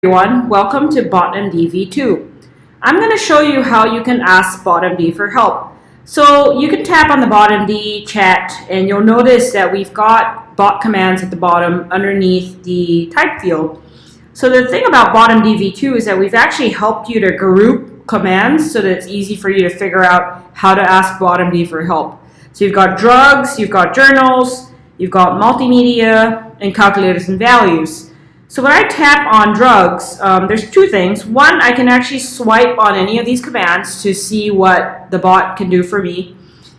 Everyone, welcome to BotMD V2. I'm going to show you how you can ask BotMD for help. So you can tap on the BotMD chat and you'll notice that we've got bot commands at the bottom underneath the type field. So the thing about BotMD V2 is that we've actually helped you to group commands so that it's easy for you to figure out how to ask BotMD for help. So you've got drugs, you've got journals, you've got multimedia, and calculators and values. So when I tap on drugs, there's two things. One, I can actually swipe on any of these commands to see what the bot can do for me.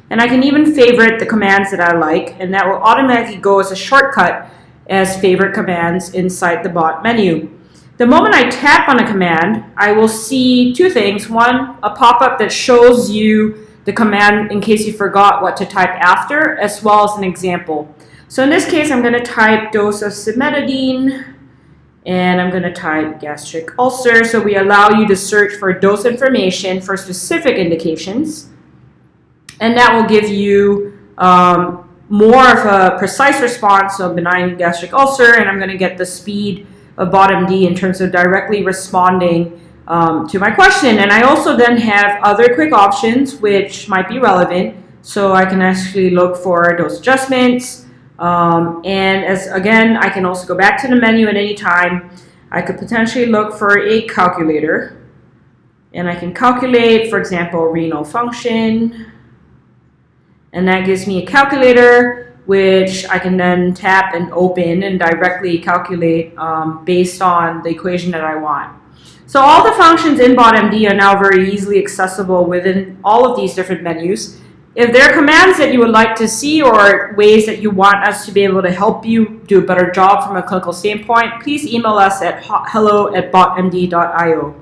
And I can even favorite the commands that I like, and that will automatically go as a shortcut as favorite commands inside the bot menu. The moment I tap on a command, I will see two things. One, a pop-up that shows you the command in case you forgot what to type after, as well as an example. So in this case, I'm going to type dose of cimetidine, and I'm going to type gastric ulcer. So we allow you to search for dose information for specific indications. And that will give you more of a precise response, so benign gastric ulcer, and I'm going to get the speed of BotMD in terms of directly responding to my question. And I also then have other quick options which might be relevant. So I can actually look for dose adjustments. And again, I can also go back to the menu at any time. I could potentially look for a calculator, and I can calculate, for example, renal function, and that gives me a calculator which I can then tap and open and directly calculate based on the equation that I want. So all the functions in BotMD are now very easily accessible within all of these different menus. If there are commands that you would like to see or ways that you want us to be able to help you do a better job from a clinical standpoint, please email us at hello@botmd.io.